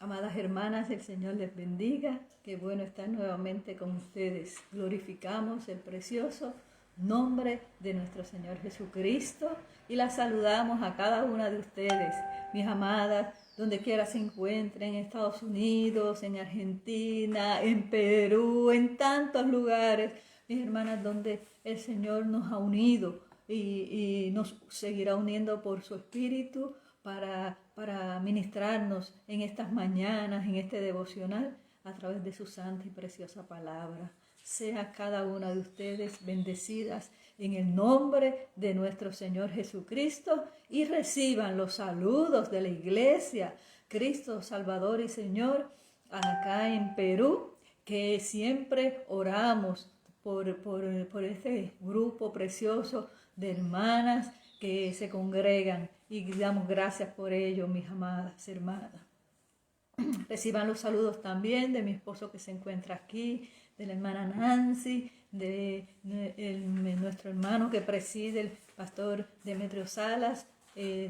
Amadas hermanas, el Señor les bendiga. Qué bueno estar nuevamente con ustedes. Glorificamos el precioso nombre de nuestro Señor Jesucristo y la saludamos a cada una de ustedes, mis amadas, donde quiera se encuentren, en Estados Unidos, en Argentina, en Perú, en tantos lugares, mis hermanas, donde el Señor nos ha unido y nos seguirá uniendo por su Espíritu para ministrarnos en estas mañanas, en este devocional, a través de su santa y preciosa palabra. Sea cada una de ustedes bendecidas en el nombre de nuestro Señor Jesucristo y reciban los saludos de la Iglesia Cristo Salvador y Señor acá en Perú, que siempre oramos por este grupo precioso de hermanas que se congregan y damos gracias por ello, mis amadas hermanas. Reciban los saludos también de mi esposo que se encuentra aquí, de la hermana Nancy, de nuestro hermano que preside, el pastor Demetrio Salas.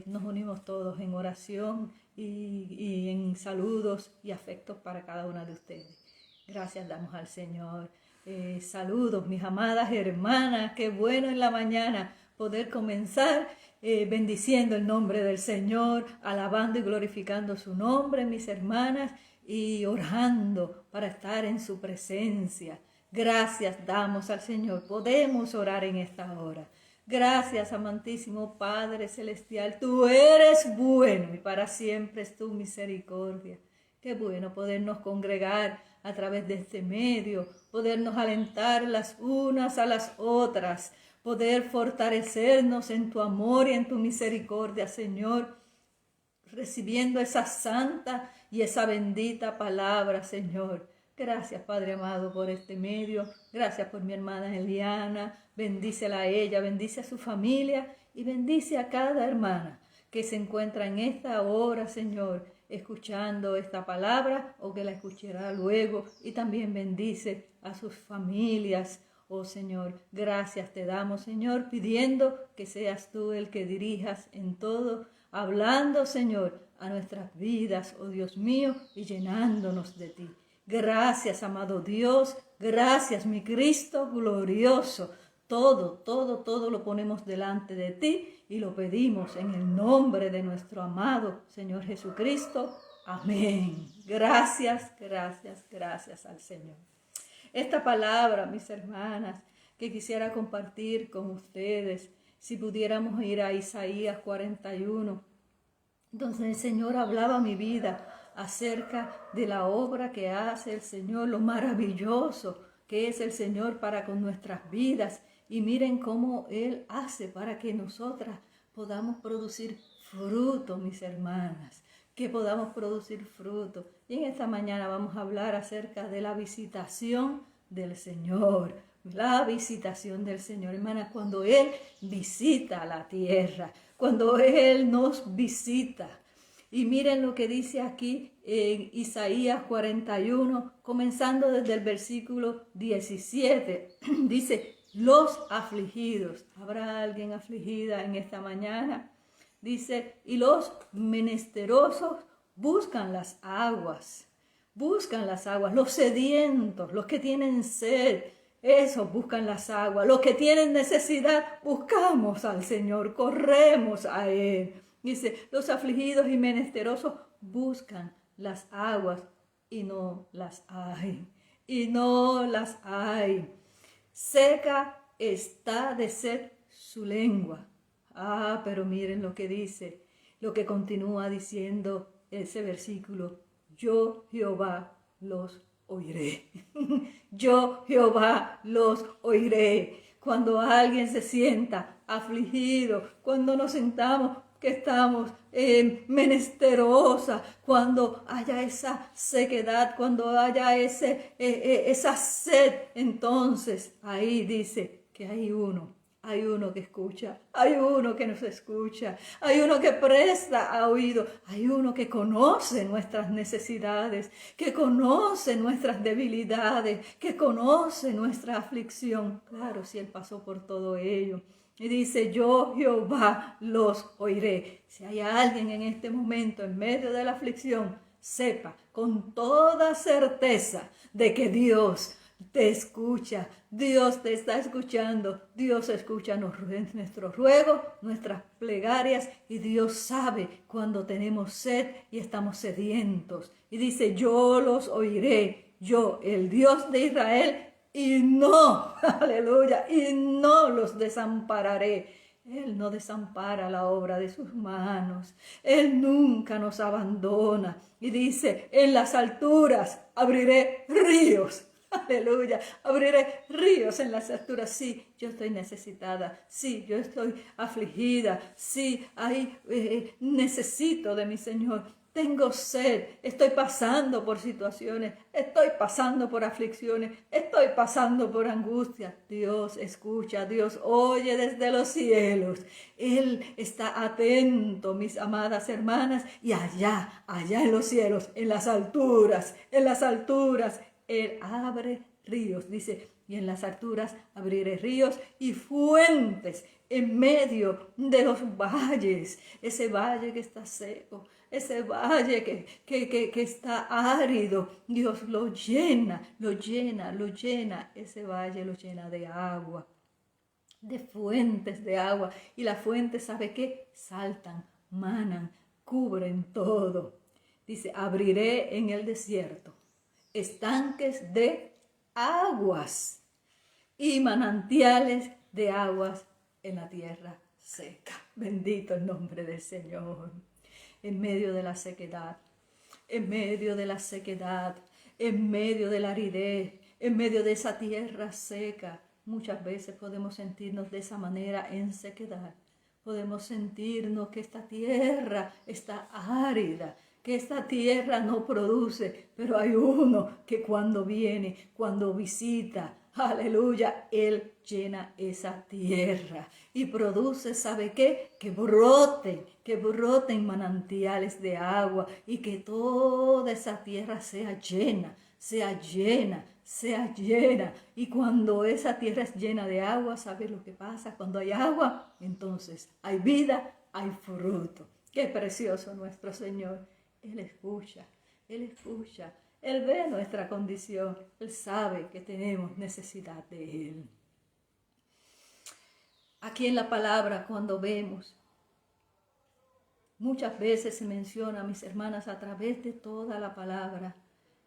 Nos unimos todos en oración y en saludos y afectos para cada una de ustedes. Gracias damos al Señor. Saludos, mis amadas hermanas. Qué bueno en la mañana poder comenzar bendiciendo el nombre del Señor, alabando y glorificando su nombre, mis hermanas, y orando para estar en su presencia. Gracias damos al Señor. Podemos orar en esta hora. Gracias, amantísimo Padre Celestial. Tú eres bueno y para siempre es tu misericordia. Qué bueno podernos congregar a través de este medio, podernos alentar las unas a las otras, poder fortalecernos en tu amor y en tu misericordia, Señor, recibiendo esa santa y esa bendita palabra, Señor. Gracias, Padre amado, por este medio. Gracias por mi hermana Eliana. Bendícela a ella, bendice a su familia y bendice a cada hermana que se encuentra en esta hora, Señor, escuchando esta palabra o que la escuchará luego. Y también bendice a sus familias. Oh Señor, gracias te damos, Señor, pidiendo que seas tú el que dirijas en todo, hablando, Señor, a nuestras vidas, oh Dios mío, y llenándonos de ti. Gracias, amado Dios, gracias, mi Cristo glorioso. Todo lo ponemos delante de ti y lo pedimos en el nombre de nuestro amado Señor Jesucristo. Amén. Gracias al Señor. Esta palabra, mis hermanas, que quisiera compartir con ustedes, si pudiéramos ir a Isaías 41, donde el Señor hablaba a mi vida acerca de la obra que hace el Señor, lo maravilloso que es el Señor para con nuestras vidas. Y miren cómo Él hace para que nosotras podamos producir fruto, mis hermanas, que podamos producir fruto. Y en esta mañana vamos a hablar acerca de la visitación del Señor. La visitación del Señor, hermanas, cuando Él visita la tierra, cuando Él nos visita. Y miren lo que dice aquí en Isaías 41, comenzando desde el versículo 17. Dice, los afligidos. ¿Habrá alguien afligida en esta mañana? Dice, y los menesterosos buscan las aguas. Buscan las aguas. Los sedientos, los que tienen sed, esos buscan las aguas. Los que tienen necesidad, buscamos al Señor, corremos a Él. Dice, los afligidos y menesterosos buscan las aguas y no las hay. Y no las hay. Seca está de sed su lengua. Pero miren lo que dice, lo que continúa diciendo ese versículo. Yo, Jehová, los oiré. Yo, Jehová, los oiré. Cuando alguien se sienta afligido, cuando nos sentamos que estamos menesterosa, cuando haya esa sequedad, cuando haya esa sed, entonces ahí dice que hay uno que escucha, hay uno que nos escucha, hay uno que presta oído, hay uno que conoce nuestras necesidades, que conoce nuestras debilidades, que conoce nuestra aflicción. Claro, si Él pasó por todo ello. Y dice, yo Jehová los oiré. Si hay alguien en este momento en medio de la aflicción, sepa con toda certeza de que Dios te escucha, Dios te está escuchando, Dios escucha nuestros ruegos, nuestras plegarias, y Dios sabe cuando tenemos sed y estamos sedientos. Y dice, yo los oiré, yo, el Dios de Israel, y no, aleluya, y no los desampararé. Él no desampara la obra de sus manos. Él nunca nos abandona. Y dice, en las alturas abriré ríos. Aleluya, abriré ríos en las alturas. Sí, yo estoy necesitada. Sí, yo estoy afligida. Sí, necesito de mi Señor. Tengo sed, estoy pasando por situaciones, estoy pasando por aflicciones, estoy pasando por angustia. Dios escucha, Dios oye desde los cielos. Él está atento, mis amadas hermanas, y allá en los cielos, en las alturas, Él abre ríos, dice, y en las alturas abriré ríos y fuentes en medio de los valles, ese valle que está seco, ese valle que está árido. Dios lo llena, ese valle lo llena de agua, de fuentes de agua. Y las fuentes, ¿sabe qué? Saltan, manan, cubren todo. Dice, abriré en el desierto estanques de aguas y manantiales de aguas en la tierra seca. Bendito el nombre del Señor. En medio de la sequedad, en medio de la aridez, en medio de esa tierra seca, muchas veces podemos sentirnos de esa manera en sequedad. Podemos sentirnos que esta tierra está árida, que esta tierra no produce, pero hay uno que cuando viene, cuando visita, aleluya, Él llena esa tierra y produce, ¿sabe qué? Que broten manantiales de agua y que toda esa tierra sea llena. Y cuando esa tierra es llena de agua, ¿sabe lo que pasa? Cuando hay agua, entonces hay vida, hay fruto. Qué precioso nuestro Señor. Él escucha, Él ve nuestra condición, Él sabe que tenemos necesidad de Él. Aquí en la palabra, cuando vemos, muchas veces se menciona, mis hermanas, a través de toda la palabra,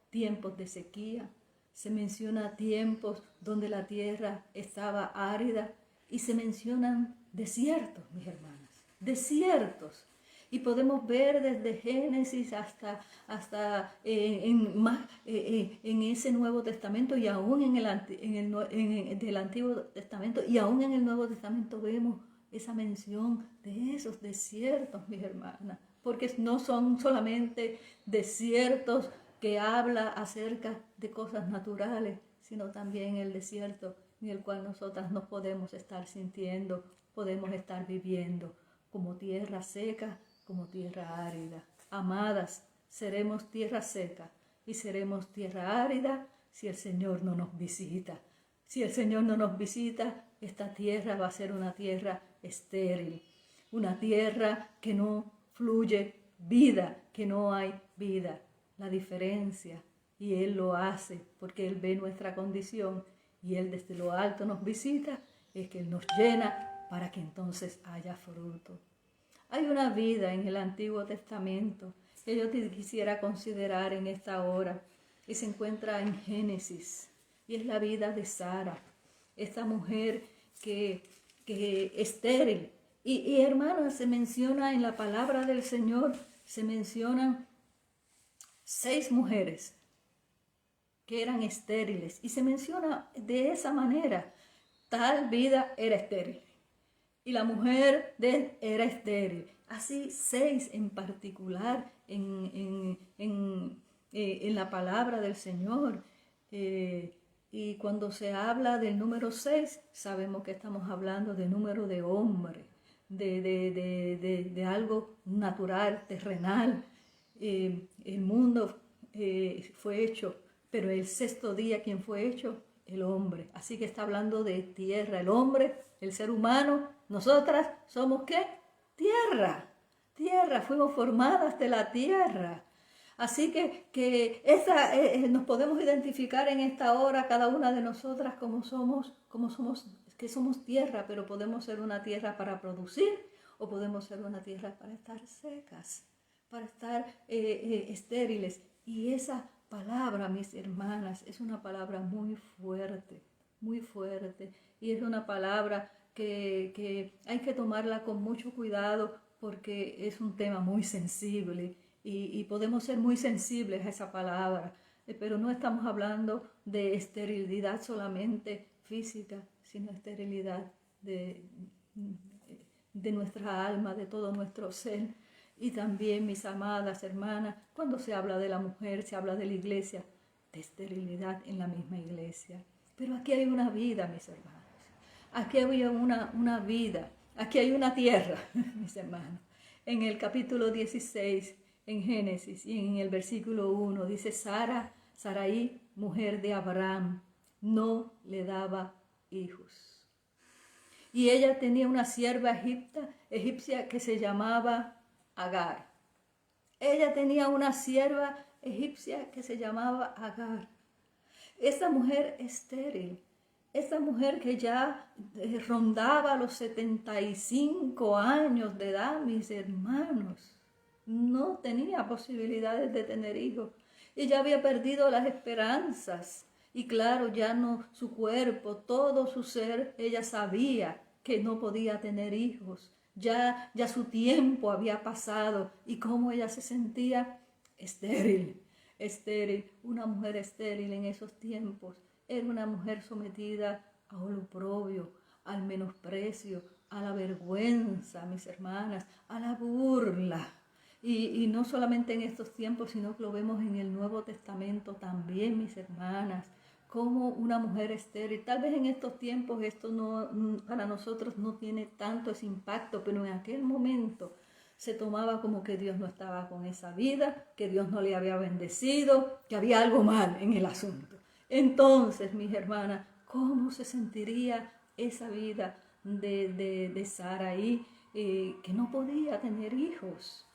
tiempos de sequía, se menciona tiempos donde la tierra estaba árida y se mencionan desiertos, mis hermanas, desiertos. Y podemos ver desde Génesis hasta en ese Nuevo Testamento y aún del Antiguo Testamento y aún en el Nuevo Testamento vemos esa mención de esos desiertos, mis hermanas, porque no son solamente desiertos que habla acerca de cosas naturales, sino también el desierto en el cual nosotras nos podemos estar sintiendo, podemos estar viviendo como tierra seca, como tierra árida. Amadas, seremos tierra seca y seremos tierra árida si el Señor no nos visita. Si el Señor no nos visita, esta tierra va a ser una tierra estéril, una tierra que no fluye vida, que no hay vida. La diferencia, y Él lo hace porque Él ve nuestra condición y Él desde lo alto nos visita, es que Él nos llena para que entonces haya fruto. Hay una vida en el Antiguo Testamento que yo quisiera considerar en esta hora y se encuentra en Génesis, y es la vida de Sara, esta mujer que estéril. Y hermanas, se menciona en la palabra del Señor, se mencionan 6 mujeres que eran estériles y se menciona de esa manera, tal vida era estéril. Y la mujer de él era estéril. Así 6 en particular en la palabra del Señor. Y cuando se habla del número 6, sabemos que estamos hablando del número de hombre, de algo natural, terrenal. El mundo fue hecho, pero el 6º día, ¿quién fue hecho? El hombre. Así que está hablando de tierra, el hombre, el ser humano. Nosotras somos ¿qué? Tierra, fuimos formadas de la tierra. Así que nos podemos identificar en esta hora cada una de nosotras que somos tierra, pero podemos ser una tierra para producir o podemos ser una tierra para estar secas, para estar estériles. Y esa palabra, mis hermanas, es una palabra muy fuerte, y es una palabra que hay que tomarla con mucho cuidado porque es un tema muy sensible y podemos ser muy sensibles a esa palabra, pero no estamos hablando de esterilidad solamente física, sino esterilidad de nuestra alma, de todo nuestro ser. Y también, mis amadas hermanas, cuando se habla de la mujer, se habla de la iglesia, de esterilidad en la misma iglesia. Pero aquí hay una vida, mis hermanos. Aquí hay una vida. Aquí hay una tierra, mis hermanos. En el capítulo 16, en Génesis, y en el versículo 1, dice: Sarai, mujer de Abraham, no le daba hijos. Y ella tenía una sierva egipcia que se llamaba Agar. Ella tenía una sierva egipcia que se llamaba Agar. Esta mujer estéril, esta mujer que ya rondaba los 75 años de edad, mis hermanos, no tenía posibilidades de tener hijos. Ella había perdido las esperanzas y claro, ya no su cuerpo, todo su ser, ella sabía que no podía tener hijos. Ya su tiempo había pasado y cómo ella se sentía estéril. Una mujer estéril en esos tiempos era una mujer sometida al oprobio, al menosprecio, a la vergüenza, mis hermanas, a la burla. Y no solamente en estos tiempos, sino que lo vemos en el Nuevo Testamento también, mis hermanas, como una mujer estéril. Tal vez en estos tiempos esto para nosotros no tiene tanto ese impacto, pero en aquel momento se tomaba como que Dios no estaba con esa vida, que Dios no le había bendecido, que había algo mal en el asunto. Entonces, mis hermanas, ¿cómo se sentiría esa vida de Sarai, que no podía tener hijos?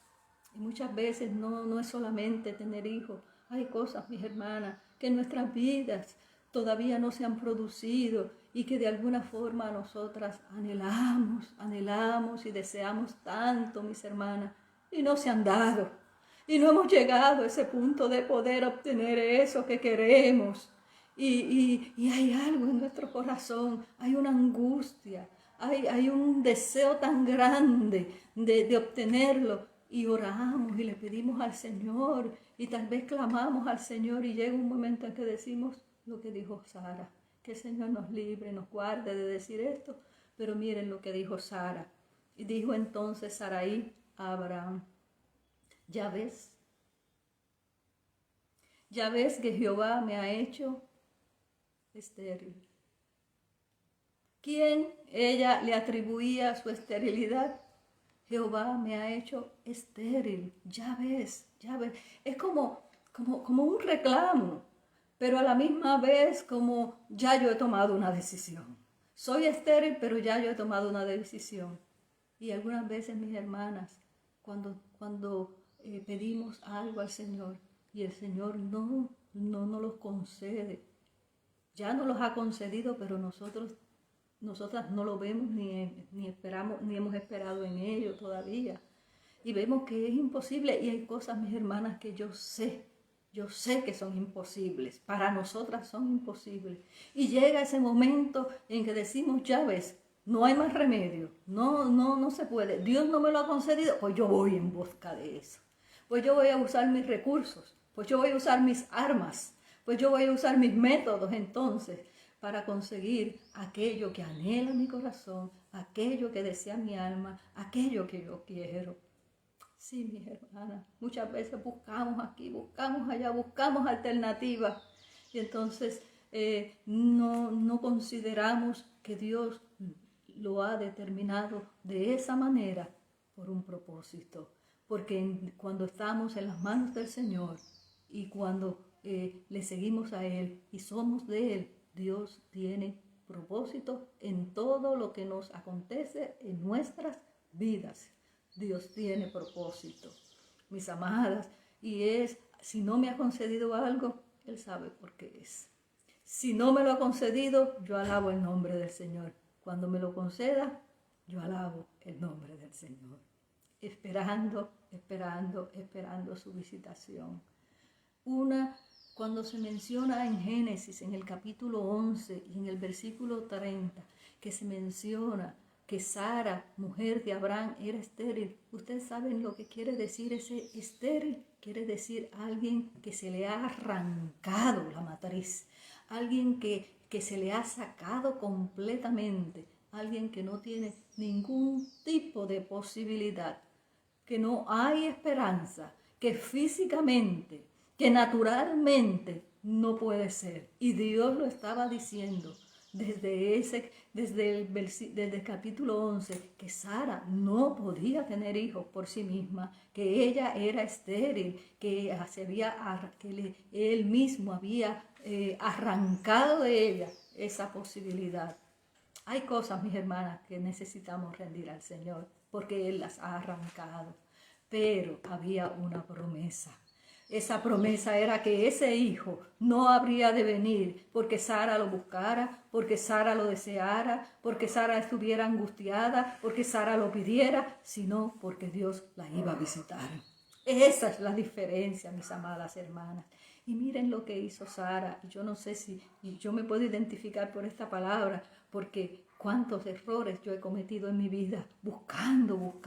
Y muchas veces no es solamente tener hijos. Hay cosas, mis hermanas, que en nuestras vidas todavía no se han producido y que de alguna forma nosotras anhelamos y deseamos tanto, mis hermanas, y no se han dado. Y no hemos llegado a ese punto de poder obtener eso que queremos. Y hay algo en nuestro corazón, hay una angustia, hay un deseo tan grande de obtenerlo. Y oramos y le pedimos al Señor y tal vez clamamos al Señor y llega un momento en que decimos lo que dijo Sara, que el Señor nos libre, nos guarde de decir esto, pero miren lo que dijo Sara. Y dijo entonces Sarai a Abraham: ya ves que Jehová me ha hecho estéril. ¿Quién ella le atribuía su esterilidad? Jehová me ha hecho estéril, ya ves. Es como un reclamo, pero a la misma vez como ya yo he tomado una decisión. Soy estéril, pero ya yo he tomado una decisión. Y algunas veces, mis hermanas, cuando pedimos algo al Señor y el Señor no nos los concede, ya nos los ha concedido, pero nosotras no lo vemos ni esperamos, ni hemos esperado en ello todavía. Y vemos que es imposible y hay cosas, mis hermanas, que yo sé que son imposibles. Para nosotras son imposibles. Y llega ese momento en que decimos, ya ves, no hay más remedio. No se puede. Dios no me lo ha concedido, pues yo voy en busca de eso. Pues yo voy a usar mis recursos. Pues yo voy a usar mis armas. Pues yo voy a usar mis métodos entonces para conseguir aquello que anhela mi corazón, aquello que desea mi alma, aquello que yo quiero. Sí, mis hermanas, muchas veces buscamos aquí, buscamos allá, buscamos alternativas y entonces no consideramos que Dios lo ha determinado de esa manera por un propósito. Porque cuando estamos en las manos del Señor y cuando le seguimos a Él y somos de Él, Dios tiene propósito en todo lo que nos acontece en nuestras vidas. Dios tiene propósito, mis amadas, y es Si no me ha concedido algo, Él sabe por qué es. Si no me lo ha concedido, yo alabo el nombre del Señor. Cuando me lo conceda, yo alabo el nombre del Señor. Esperando, esperando, esperando su visitación. Cuando se menciona en Génesis, en el capítulo 11 y en el versículo 30, que se menciona que Sara, mujer de Abraham, era estéril. ¿Ustedes saben lo que quiere decir ese estéril? Quiere decir alguien que se le ha arrancado la matriz, alguien que se le ha sacado completamente, alguien que no tiene ningún tipo de posibilidad, que no hay esperanza, que físicamente, que naturalmente no puede ser. Y Dios lo estaba diciendo desde el capítulo 11, que Sara no podía tener hijos por sí misma, que ella era estéril, que él mismo había arrancado de ella esa posibilidad. Hay cosas, mis hermanas, que necesitamos rendir al Señor, porque Él las ha arrancado. Pero había una promesa. Esa promesa era que ese hijo no habría de venir porque Sara lo buscara, porque Sara lo deseara, porque Sara estuviera angustiada, porque Sara lo pidiera, sino porque Dios la iba a visitar. Esa es la diferencia, mis amadas hermanas. Y miren lo que hizo Sara. Yo no sé si yo me puedo identificar por esta palabra, porque cuántos errores yo he cometido en mi vida, buscando,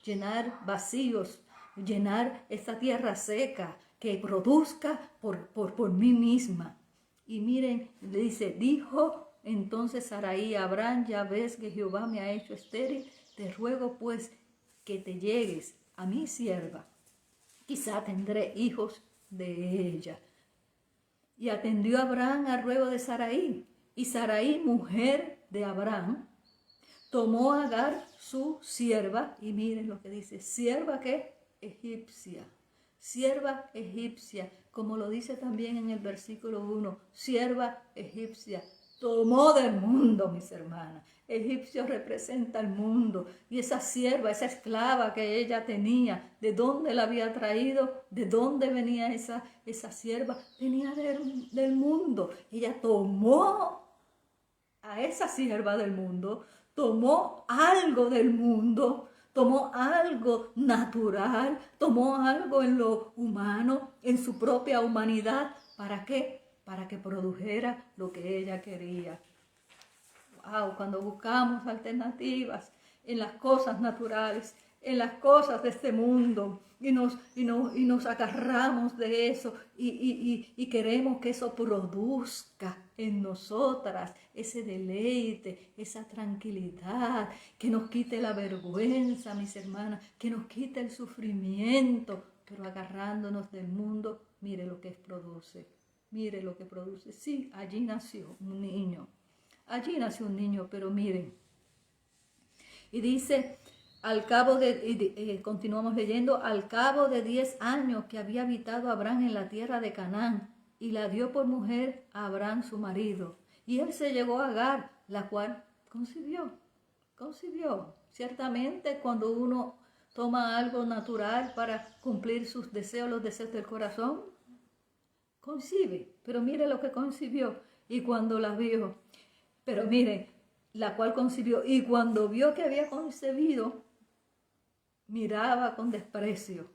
llenar vacíos, llenar esta tierra seca que produzca por mí misma. Y miren, le dijo entonces Sarai a Abraham: ya ves que Jehová me ha hecho estéril, te ruego pues que te llegues a mi sierva, quizá tendré hijos de ella. Y atendió Abraham al ruego de Sarai, y Sarai, mujer de Abraham, tomó a Agar su sierva, y miren lo que dice, sierva que egipcia, como lo dice también en el versículo 1, sierva egipcia, tomó del mundo, mis hermanas. Egipcio representa el mundo, y esa sierva, esa esclava que ella tenía, ¿de dónde la había traído? ¿De dónde venía esa sierva? Venía del mundo. Ella tomó a esa sierva del mundo, tomó algo del mundo, tomó algo natural, tomó algo en lo humano, en su propia humanidad. ¿Para qué? Para que produjera lo que ella quería. Wow, cuando buscamos alternativas en las cosas naturales, en las cosas de este mundo, y nos agarramos de eso y queremos que eso produzca en nosotras ese deleite, esa tranquilidad, que nos quite la vergüenza, mis hermanas, que nos quite el sufrimiento, pero agarrándonos del mundo, mire lo que produce, mire lo que produce. Sí, allí nació un niño. Allí nació un niño, pero miren. Y dice, continuamos leyendo, al cabo de 10 años que había habitado Abraham en la tierra de Canaán, y la dio por mujer a Abraham su marido. Y él se llegó a Agar, la cual concibió. Ciertamente cuando uno toma algo natural para cumplir sus deseos, los deseos del corazón, concibe. Pero mire lo que concibió. Y cuando la vio, pero mire, la cual concibió, y cuando vio que había concebido, miraba con desprecio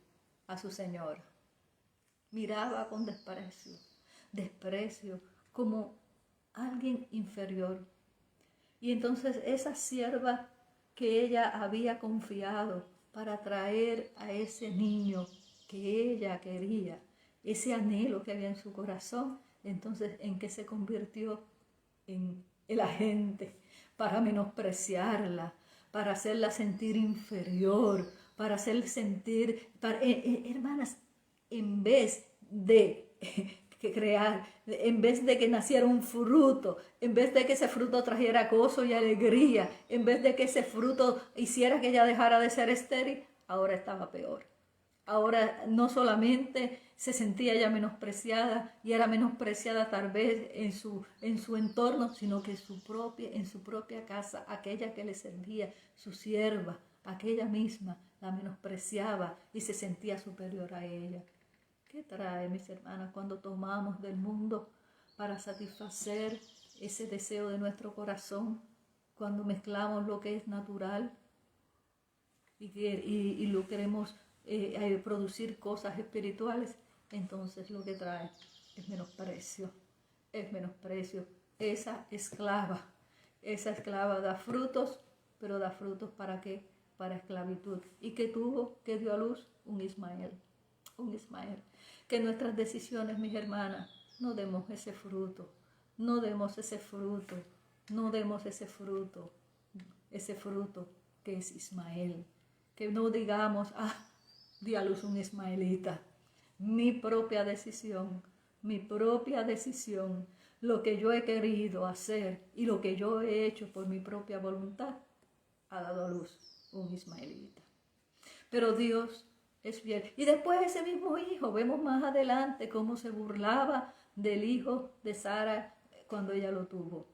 a su señora. Miraba con desprecio como alguien inferior. Y entonces esa sierva que ella había confiado para traer a ese niño que ella quería, ese anhelo que había en su corazón, entonces ¿en qué se convirtió? En el agente para menospreciarla, para hacerla sentir inferior, para hacerla sentir, hermanas, en vez de crear, en vez de que naciera un fruto, en vez de que ese fruto trajera gozo y alegría, en vez de que ese fruto hiciera que ella dejara de ser estéril, ahora estaba peor. Ahora no solamente se sentía ella menospreciada, y era menospreciada tal vez en su entorno, sino que en su propia casa, aquella que le servía, su sierva, aquella misma, la menospreciaba y se sentía superior a ella. ¿Qué trae, mis hermanas, cuando tomamos del mundo para satisfacer ese deseo de nuestro corazón? Cuando mezclamos lo que es natural y lo queremos producir cosas espirituales, entonces lo que trae es menosprecio, es menosprecio. Esa esclava da frutos, pero da frutos ¿para qué? Para esclavitud. ¿Y qué tuvo? ¿Qué dio a luz? Un Ismael. Que nuestras decisiones, mis hermanas, no demos ese fruto, ese fruto que es Ismael. Que no digamos, di a luz un ismaelita. Mi propia decisión, lo que yo he querido hacer y lo que yo he hecho por mi propia voluntad, ha dado a luz un ismaelita. Pero Dios es fiel. Y después ese mismo hijo, vemos más adelante cómo se burlaba del hijo de Sara cuando ella lo tuvo.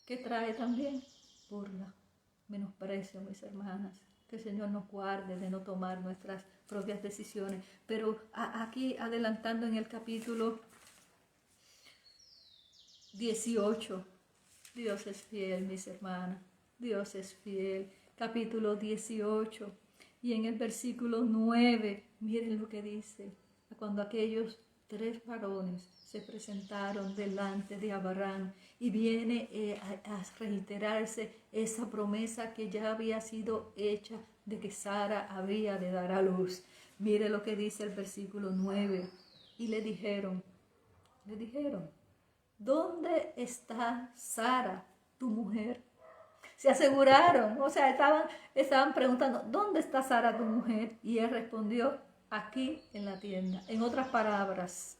¿Qué trae también? Burla, menosprecio, mis hermanas. Que el Señor nos guarde de no tomar nuestras propias decisiones. Pero aquí, adelantando en el capítulo 18, Dios es fiel, mis hermanas. Dios es fiel. Capítulo 18. Y en el versículo 9, miren lo que dice. Cuando aquellos 3 varones se presentaron delante de Abraham y viene a reiterarse esa promesa que ya había sido hecha de que Sara había de dar a luz. Mire lo que dice el versículo 9. Y le dijeron, ¿dónde está Sara, tu mujer? Se aseguraron, o sea, estaban preguntando, ¿dónde está Sara, tu mujer? Y él respondió, aquí en la tienda. En otras palabras,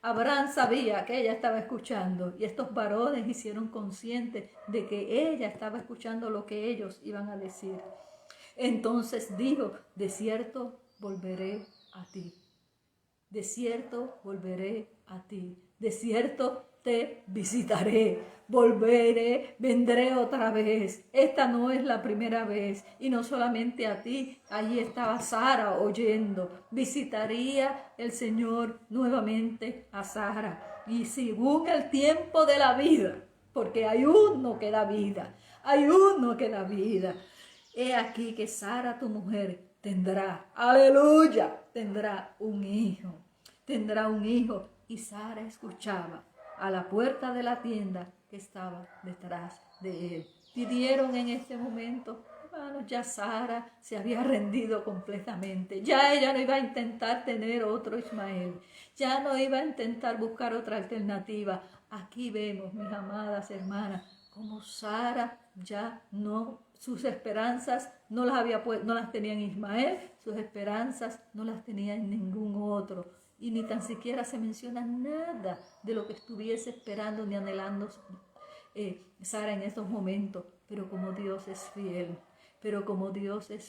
Abraham sabía que ella estaba escuchando y estos varones hicieron conscientes de que ella estaba escuchando lo que ellos iban a decir. Entonces dijo, de cierto volveré a ti. De cierto volveré a ti. De cierto te visitaré. Volveré, vendré otra vez. Esta no es la primera vez. Y no solamente a ti. Allí estaba Sara oyendo. Visitaría el Señor nuevamente a Sara. Y según el tiempo de la vida. Porque hay uno que da vida. He aquí que Sara, tu mujer, tendrá, aleluya, tendrá un hijo. Y Sara escuchaba a la puerta de la tienda que estaba detrás de él. Pidieron en este momento, hermanos, ya Sara se había rendido completamente. Ya ella no iba a intentar tener otro Ismael. Ya no iba a intentar buscar otra alternativa. Aquí vemos, mis amadas hermanas, como Sara ya no, sus esperanzas no las tenía en Ismael, sus esperanzas no las tenía en ningún otro. Y ni tan siquiera se menciona nada de lo que estuviese esperando ni anhelando Sara en estos momentos. Pero como Dios es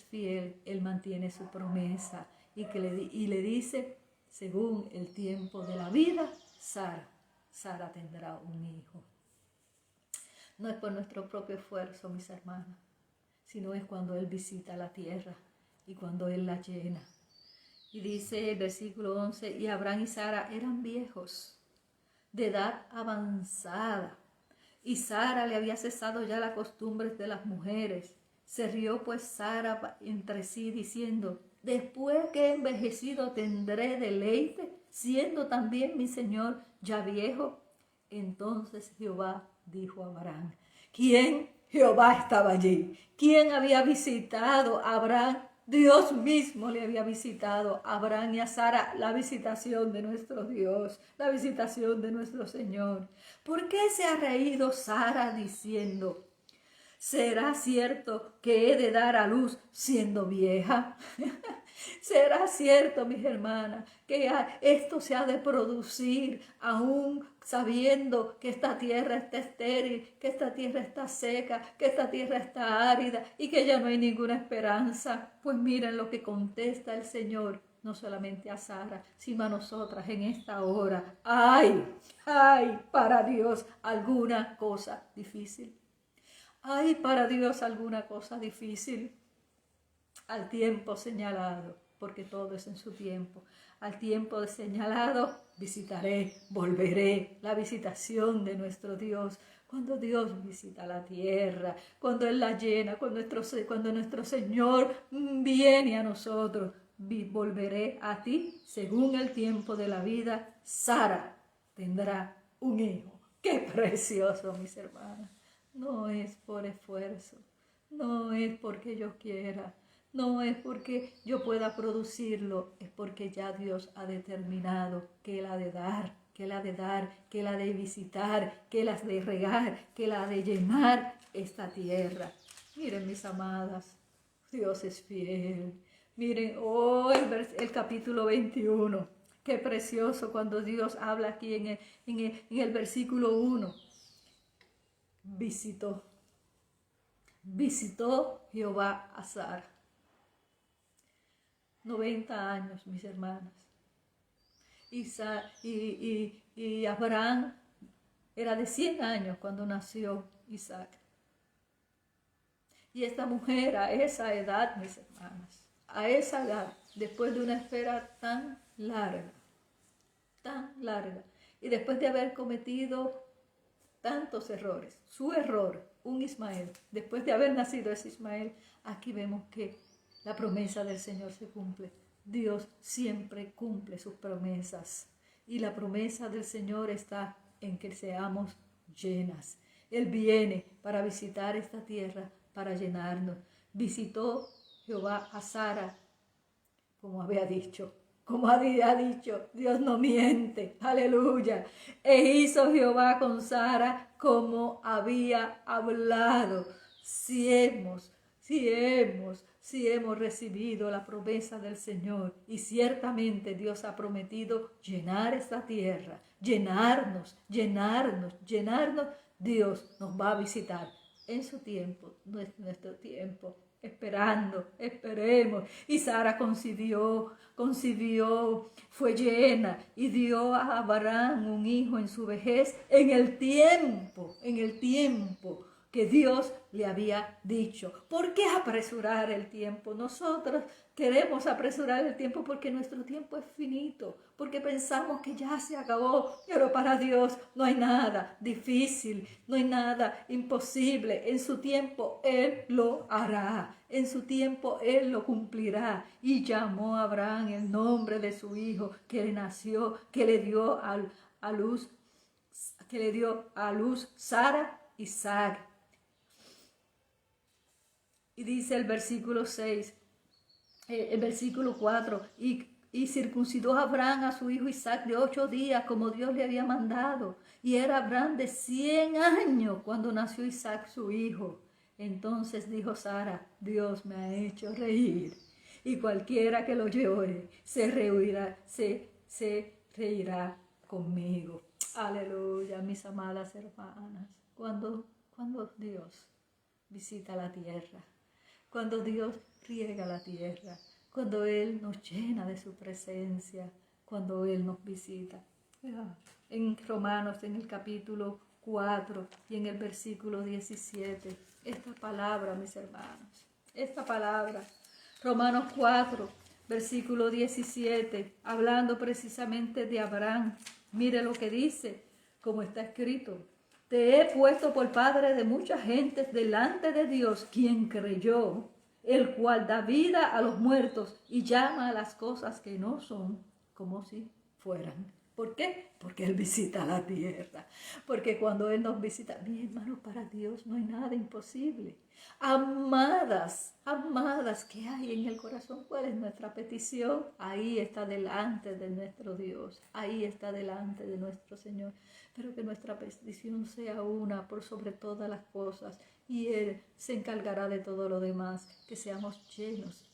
fiel, Él mantiene su promesa y le dice, según el tiempo de la vida, Sara tendrá un hijo. No es por nuestro propio esfuerzo, mis hermanas, sino es cuando Él visita la tierra y cuando Él la llena. Y dice el versículo 11, y Abraham y Sara eran viejos, de edad avanzada, y Sara le había cesado ya las costumbres de las mujeres. Se rió pues Sara entre sí diciendo, después que he envejecido tendré deleite, siendo también mi Señor ya viejo. Entonces Jehová dijo a Abraham, ¿quién? Jehová estaba allí. ¿Quién había visitado a Abraham? Dios mismo le había visitado a Abraham y a Sara, la visitación de nuestro Dios, la visitación de nuestro Señor. ¿Por qué se ha reído Sara diciendo, ¿será cierto que he de dar a luz siendo vieja? ¿Será cierto, mis hermanas, que esto se ha de producir aún sabiendo que esta tierra está estéril, que esta tierra está seca, que esta tierra está árida y que ya no hay ninguna esperanza? Pues miren lo que contesta el Señor, no solamente a Sara, sino a nosotras en esta hora. ¡Ay para Dios alguna cosa difícil! ¡Ay para Dios alguna cosa difícil! Al tiempo señalado porque todo es en su tiempo. Al tiempo señalado visitaré, volveré. La visitación de nuestro Dios, cuando Dios visita la tierra, cuando Él la llena, cuando nuestro Señor viene a nosotros, volveré a ti según el tiempo de la vida. Sara tendrá un hijo. ¡Qué precioso, mis hermanas! No es por esfuerzo, no es porque yo quiera, no es porque yo pueda producirlo, es porque ya Dios ha determinado que Él ha de dar, que Él ha de dar, que Él ha de visitar, que Él ha de regar, que Él ha de llenar esta tierra. Miren, mis amadas, Dios es fiel. Miren, el capítulo 21. Qué precioso cuando Dios habla aquí en el versículo 1. Visitó Jehová a Sara. 90 años, mis hermanas. Y Abraham era de 100 años cuando nació Isaac. Y esta mujer a esa edad, mis hermanas, a esa edad, después de una espera tan larga, y después de haber cometido tantos errores, su error, un Ismael, después de haber nacido ese Ismael, aquí vemos que la promesa del Señor se cumple. Dios siempre cumple sus promesas, y la promesa del Señor está en que seamos llenas. Él viene para visitar esta tierra, para llenarnos. Visitó Jehová a Sara, como había dicho. Como había dicho, Dios no miente, aleluya. E hizo Jehová con Sara como había hablado. Si hemos recibido la promesa del Señor, y ciertamente Dios ha prometido llenar esta tierra, llenarnos, Dios nos va a visitar en su tiempo, no es nuestro tiempo. Esperemos. Y Sara concibió, fue llena y dio a Abraham un hijo en su vejez, en el tiempo que Dios le había dicho. ¿Por qué apresurar el tiempo? Nosotros queremos apresurar el tiempo porque nuestro tiempo es finito, porque pensamos que ya se acabó, pero para Dios no hay nada difícil, no hay nada imposible. En su tiempo Él lo hará, en su tiempo Él lo cumplirá. Y llamó a Abraham el nombre de su hijo que le nació, que le dio a luz Sara, Isaac. Y dice el versículo 6, el versículo 4, y circuncidó a Abraham a su hijo Isaac de 8 días, como Dios le había mandado. Y era Abraham de 100 años cuando nació Isaac su hijo. Entonces dijo Sara, Dios me ha hecho reír, y cualquiera que lo oyere se reirá conmigo. Aleluya, mis amadas hermanas. Cuando Dios visita la tierra, cuando Dios riega la tierra, cuando Él nos llena de su presencia, cuando Él nos visita. En Romanos, en el capítulo 4 y en el versículo 17, esta palabra, mis hermanos, esta palabra, Romanos 4, versículo 17, hablando precisamente de Abraham, mire lo que dice, como está escrito: te he puesto por padre de muchas gentes delante de Dios, quien creyó, el cual da vida a los muertos y llama a las cosas que no son como si fueran. ¿Por qué? Porque Él visita la tierra. Porque cuando Él nos visita, mi hermano, para Dios no hay nada imposible. Amadas, ¿qué hay en el corazón? ¿Cuál es nuestra petición? Ahí está delante de nuestro Dios. Ahí está delante de nuestro Señor. Pero que nuestra petición sea una por sobre todas las cosas. Y Él se encargará de todo lo demás. Que seamos llenos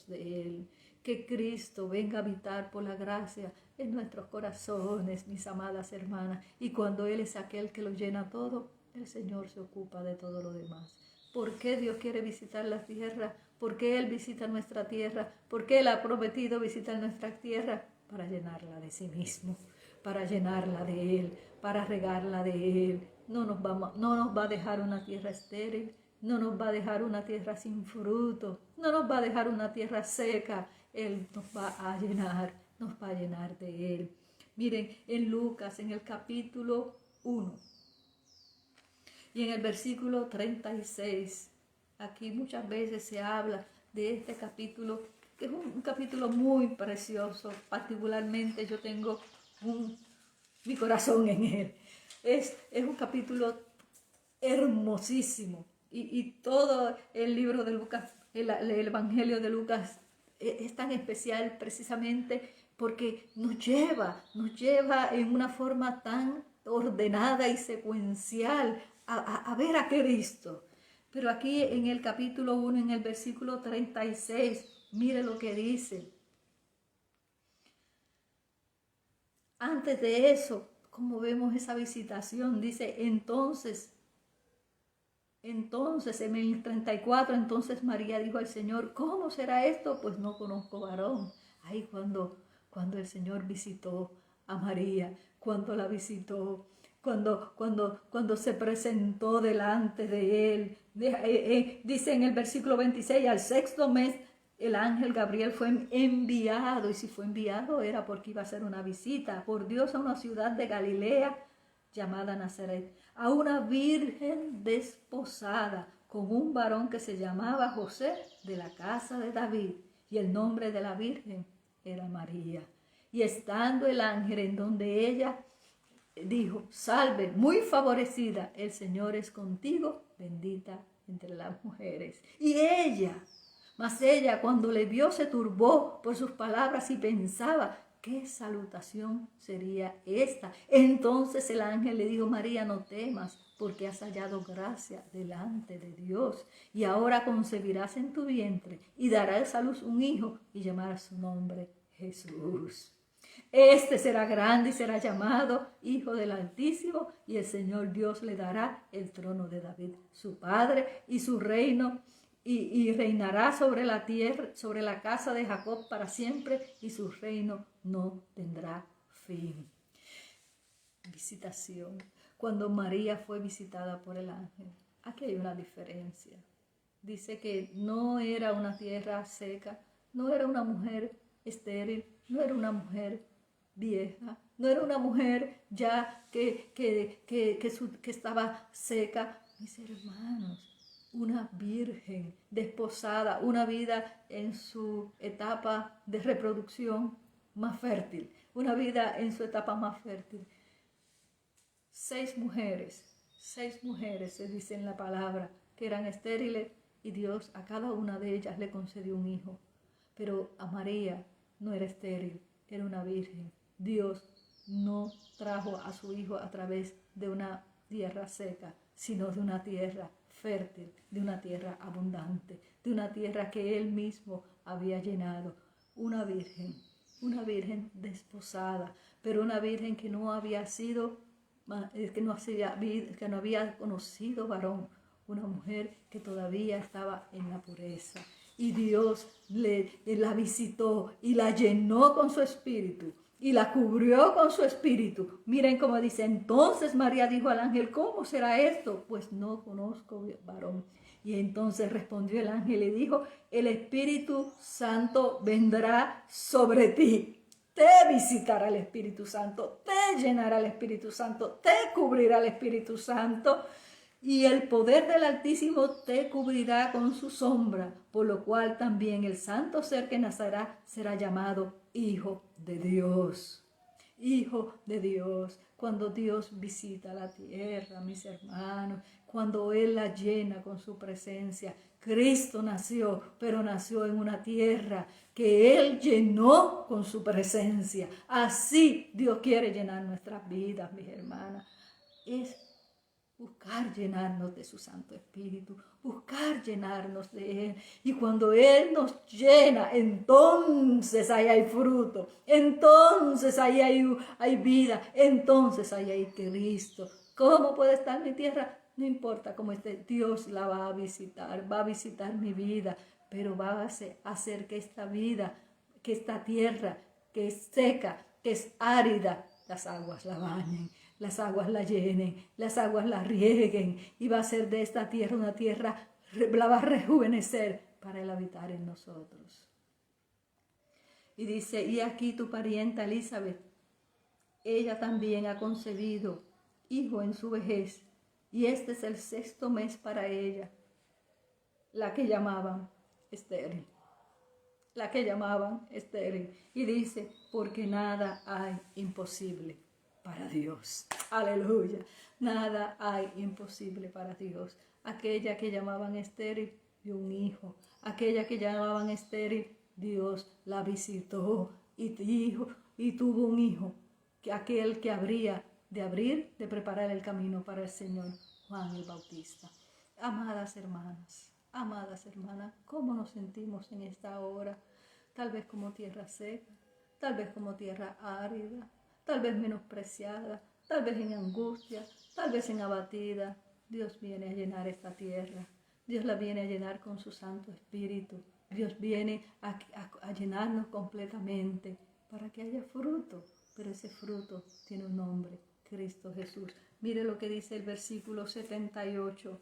de Él. Que Cristo venga a habitar por la gracia en nuestros corazones, mis amadas hermanas. Y cuando Él es aquel que lo llena todo, el Señor se ocupa de todo lo demás. ¿Por qué Dios quiere visitar la tierra? ¿Por qué Él visita nuestra tierra? ¿Por qué Él ha prometido visitar nuestra tierra? Para llenarla de sí mismo, para llenarla de Él, para regarla de Él. No nos va a dejar una tierra estéril, no nos va a dejar una tierra sin fruto. no nos va a dejar una tierra seca, Él nos va a llenar de Él. Miren, en Lucas, en el capítulo 1 y en el versículo 36, aquí muchas veces se habla de este capítulo, que es un capítulo muy precioso, particularmente yo tengo mi corazón en él. Es un capítulo hermosísimo y todo el libro de Lucas, el Evangelio de Lucas es tan especial precisamente porque nos lleva en una forma tan ordenada y secuencial a ver a Cristo. Pero aquí en el capítulo 1, en el versículo 36, mire lo que dice. Antes de eso, como vemos esa visitación, dice, entonces en el 34, entonces María dijo al Señor, ¿cómo será esto? Pues no conozco varón. Ahí cuando el Señor visitó a María, cuando la visitó, cuando se presentó delante de él. Dice en el versículo 26, al 6º mes, el ángel Gabriel fue enviado, y si fue enviado era porque iba a hacer una visita por Dios a una ciudad de Galilea llamada Nazaret, a una virgen desposada con un varón que se llamaba José, de la casa de David, y el nombre de la virgen era María. Y estando el ángel en donde ella, dijo, salve, muy favorecida, el Señor es contigo, bendita entre las mujeres. Mas ella cuando le vio se turbó por sus palabras y pensaba, ¿qué salutación sería esta? Entonces el ángel le dijo, María, no temas, porque has hallado gracia delante de Dios. Y ahora concebirás en tu vientre y darás a luz un hijo y llamarás su nombre Jesús. Este será grande y será llamado Hijo del Altísimo, y el Señor Dios le dará el trono de David, su padre, y su reino, y reinará sobre la tierra, sobre la casa de Jacob para siempre, y su reino no tendrá fin. Visitación. Cuando María fue visitada por el ángel, aquí hay una diferencia. Dice que no era una tierra seca, no era una mujer estéril, no era una mujer vieja, no era una mujer ya que estaba seca. Mis hermanos, una virgen desposada, una vida en su etapa de reproducción más fértil, una vida en su etapa más fértil. 6 mujeres se dice en la palabra, que eran estériles, y Dios a cada una de ellas le concedió un hijo. Pero a María no era estéril, era una virgen. Dios no trajo a su hijo a través de una tierra seca, sino de una tierra fértil, de una tierra abundante, de una tierra que Él mismo había llenado. Una virgen desposada, pero una virgen que no había sido, que no había conocido varón, una mujer que todavía estaba en la pureza. Y Dios la visitó y la llenó con su espíritu y la cubrió con su espíritu. Miren cómo dice, entonces María dijo al ángel, ¿cómo será esto? Pues no conozco varón. Y entonces respondió el ángel y dijo, el Espíritu Santo vendrá sobre ti. Te visitará el Espíritu Santo, te llenará el Espíritu Santo, te cubrirá el Espíritu Santo. Y el poder del Altísimo te cubrirá con su sombra, por lo cual también el santo ser que nacerá será llamado Hijo de Dios. Hijo de Dios. Cuando Dios visita la tierra, mis hermanos, cuando Él la llena con su presencia. Cristo nació, pero nació en una tierra que Él llenó con su presencia. Así Dios quiere llenar nuestras vidas, mis hermanas. Es buscar llenarnos de su Santo Espíritu, buscar llenarnos de Él. Y cuando Él nos llena, entonces ahí hay fruto, entonces ahí hay vida, entonces ahí hay Cristo. ¿Cómo puede estar mi tierra? No importa cómo esté, Dios la va a visitar mi vida, pero va a hacer que esta vida, que esta tierra, que es seca, que es árida, las aguas la bañen. Las aguas la llenen, las aguas la rieguen, y va a ser de esta tierra una tierra, la va a rejuvenecer para Él habitar en nosotros. Y dice, y aquí tu parienta Elizabeth, ella también ha concebido hijo en su vejez, y este es el 6º mes para ella, la que llamaban estéril. La que llamaban estéril. Y dice, porque nada hay imposible para Dios. Aleluya. Nada hay imposible para Dios. Aquella que llamaban estéril dio un hijo. Aquella que llamaban estéril, Dios la visitó y tuvo un hijo. Que aquel que habría de preparar el camino para el Señor, Juan el Bautista. Amadas hermanas, ¿cómo nos sentimos en esta hora? Tal vez como tierra seca, tal vez como tierra árida, tal vez menospreciada, tal vez en angustia, tal vez en abatida. Dios viene a llenar esta tierra. Dios la viene a llenar con su Santo Espíritu. Dios viene a llenarnos completamente para que haya fruto. Pero ese fruto tiene un nombre, Cristo Jesús. Mire lo que dice el versículo 78,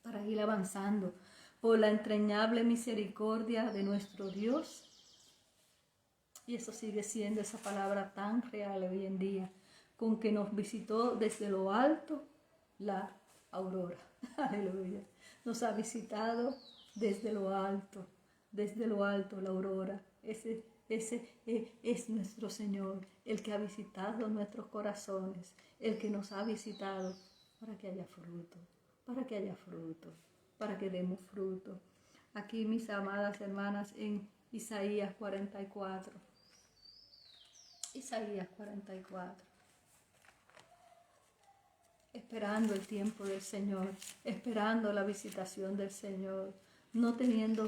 para ir avanzando. Por la entrañable misericordia de nuestro Dios. Y eso sigue siendo esa palabra tan real hoy en día, con que nos visitó desde lo alto la aurora. Aleluya. Nos ha visitado desde lo alto la aurora. Ese es nuestro Señor, el que ha visitado nuestros corazones, el que nos ha visitado para que haya fruto, para que demos fruto. Aquí, mis amadas hermanas, en Isaías 44. Isaías 44. Esperando el tiempo del Señor, esperando la visitación del Señor, no teniendo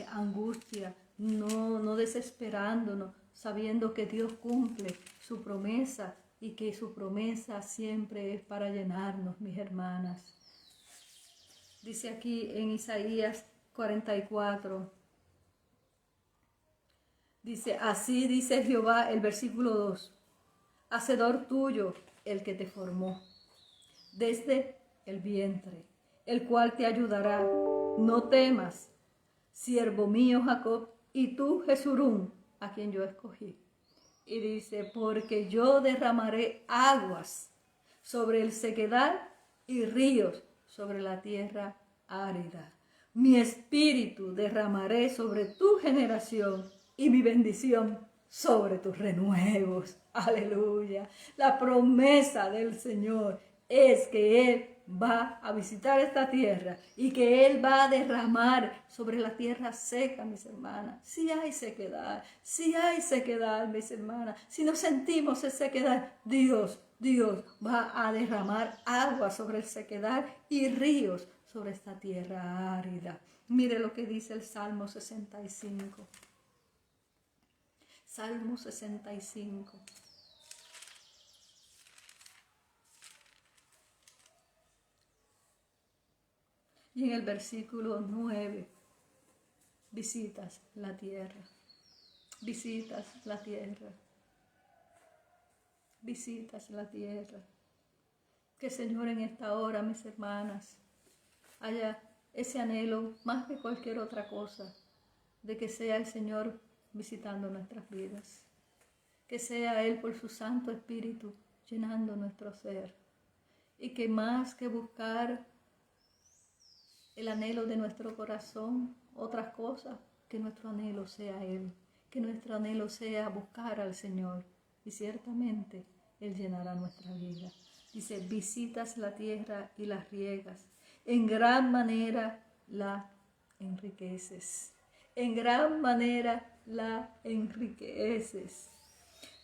angustia, no desesperándonos, sabiendo que Dios cumple su promesa y que su promesa siempre es para llenarnos, mis hermanas. Dice aquí en Isaías 44, dice, así dice Jehová, el versículo 2, hacedor tuyo, el que te formó desde el vientre, el cual te ayudará. No temas, siervo mío Jacob, y tú Jesurún, a quien yo escogí. Y dice, porque yo derramaré aguas sobre el sequedal y ríos sobre la tierra árida. Mi espíritu derramaré sobre tu generación y mi bendición sobre tus renuevos. Aleluya. La promesa del Señor es que Él va a visitar esta tierra y que Él va a derramar sobre la tierra seca, mis hermanas. Si hay sequedad, mis hermanas, si nos sentimos en sequedad, Dios va a derramar agua sobre el sequedad y ríos sobre esta tierra árida. Mire lo que dice el Salmo 65. Salmo 65. Y en el versículo 9, visitas la tierra, visitas la tierra, visitas la tierra. Que Señor en esta hora, mis hermanas, haya ese anhelo más que cualquier otra cosa, de que sea el Señor visitando nuestras vidas, que sea Él por su Santo Espíritu llenando nuestro ser, y que más que buscar el anhelo de nuestro corazón, otras cosas, que nuestro anhelo sea Él, que nuestro anhelo sea buscar al Señor, y ciertamente Él llenará nuestra vida. Dice, visitas la tierra y la riegas, en gran manera la enriqueces, en gran manera la enriqueces.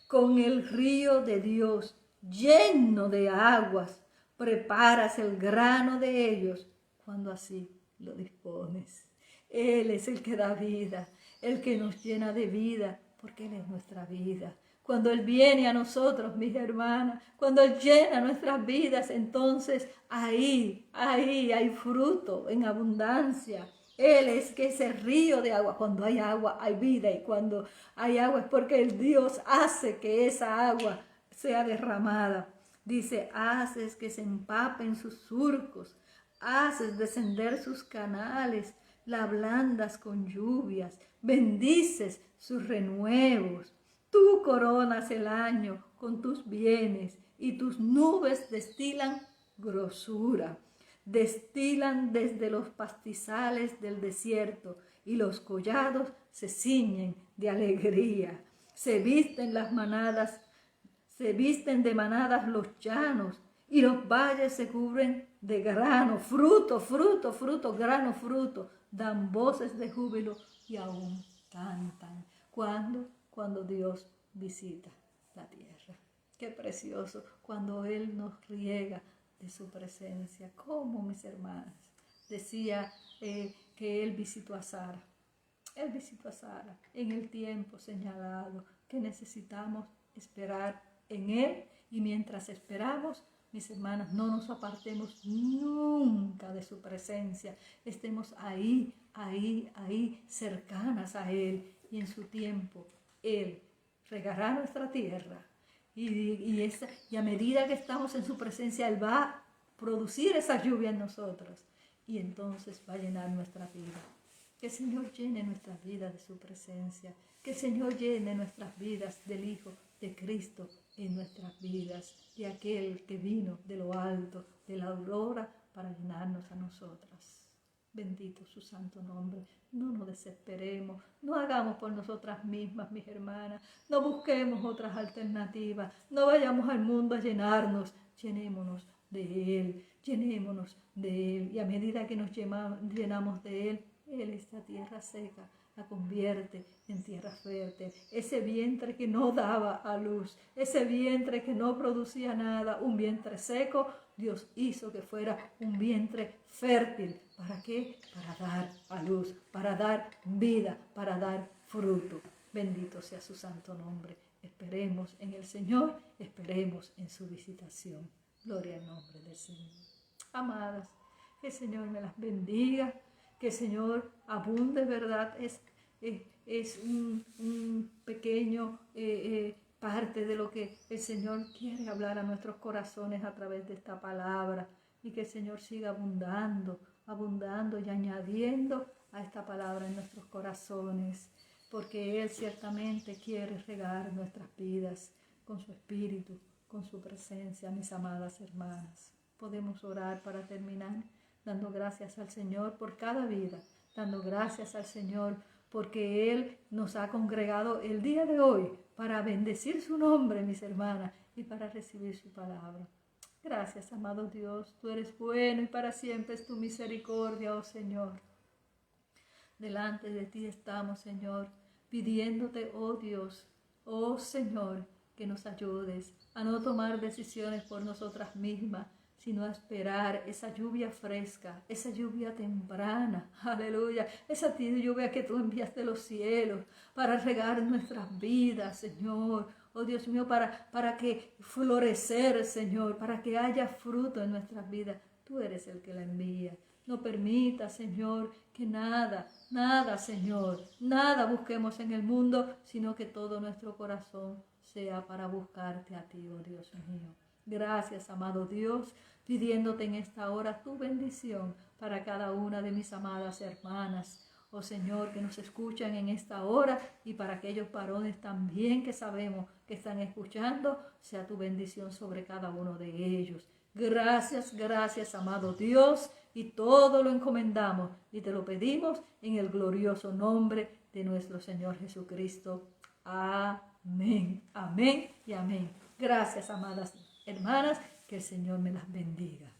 Con el río de Dios lleno de aguas, preparas el grano de ellos, cuando así lo dispones. Él es el que da vida, el que nos llena de vida, porque Él es nuestra vida. Cuando Él viene a nosotros, mis hermanas, cuando Él llena nuestras vidas, entonces ahí hay fruto en abundancia. Él es que ese río de agua, cuando hay agua hay vida, y cuando hay agua es porque el Dios hace que esa agua sea derramada. Dice, haces que se empapen sus surcos, haces descender sus canales, la ablandas con lluvias, bendices sus renuevos. Tú coronas el año con tus bienes y tus nubes destilan grosura. Destilan desde los pastizales del desierto y los collados se ciñen de alegría. Se visten de manadas los llanos y los valles se cubren de grano, fruto, fruto, fruto, grano, fruto. Dan voces de júbilo y aún cantan. Cuando Dios visita la tierra. Qué precioso cuando Él nos riega de su presencia. Como mis hermanas, decía que Él visitó a Sara. Él visitó a Sara en el tiempo señalado, que necesitamos esperar en Él. Y mientras esperamos, mis hermanas, no nos apartemos nunca de su presencia. Estemos ahí, cercanas a Él. Y en su tiempo, Él regará nuestra tierra. Y a medida que estamos en su presencia, Él va a producir esa lluvia en nosotros. Y entonces va a llenar nuestra vida. Que el Señor llene nuestras vidas de su presencia. Que el Señor llene nuestras vidas del Hijo de Cristo en nuestras vidas. De aquel que vino de lo alto, de la aurora, para llenarnos a nosotras. Bendito su santo nombre. No nos desesperemos, no hagamos por nosotras mismas, mis hermanas, no busquemos otras alternativas, no vayamos al mundo a llenarnos, llenémonos de Él, llenémonos de Él. Y a medida que nos llenamos de Él, esta tierra seca la convierte en tierra fértil. Ese vientre que no daba a luz, ese vientre que no producía nada, un vientre seco, Dios hizo que fuera un vientre fértil. ¿Para qué? Para dar a luz, para dar vida, para dar fruto. Bendito sea su santo nombre. Esperemos en el Señor, esperemos en su visitación. Gloria al nombre del Señor. Amadas, que el Señor me las bendiga, que el Señor abunde, ¿verdad? Es un pequeño parte de lo que el Señor quiere hablar a nuestros corazones a través de esta palabra, y que el Señor siga abundando y añadiendo a esta palabra en nuestros corazones, porque Él ciertamente quiere regar nuestras vidas con su Espíritu, con su presencia. Mis amadas hermanas, podemos orar para terminar dando gracias al Señor por cada vida, dando gracias al Señor porque Él nos ha congregado el día de hoy para bendecir su nombre, mis hermanas, y para recibir su palabra. Gracias, amado Dios, tú eres bueno y para siempre es tu misericordia, oh Señor. Delante de ti estamos, Señor, pidiéndote, oh Dios, oh Señor, que nos ayudes a no tomar decisiones por nosotras mismas, sino a esperar esa lluvia fresca, esa lluvia temprana, aleluya, esa lluvia que tú envías de los cielos para regar nuestras vidas, Señor. Oh Dios mío, para que florecer, Señor, para que haya fruto en nuestras vidas. Tú eres el que la envía. No permita, Señor, que nada, Señor, nada busquemos en el mundo, sino que todo nuestro corazón sea para buscarte a ti, oh Dios mío. Gracias, amado Dios, pidiéndote en esta hora tu bendición para cada una de mis amadas hermanas. Oh Señor, que nos escuchan en esta hora, y para aquellos varones también que sabemos que están escuchando, sea tu bendición sobre cada uno de ellos. Gracias, gracias, amado Dios, y todo lo encomendamos y te lo pedimos en el glorioso nombre de nuestro Señor Jesucristo. Amén, amén y amén. Gracias, amadas hermanas, que el Señor me las bendiga.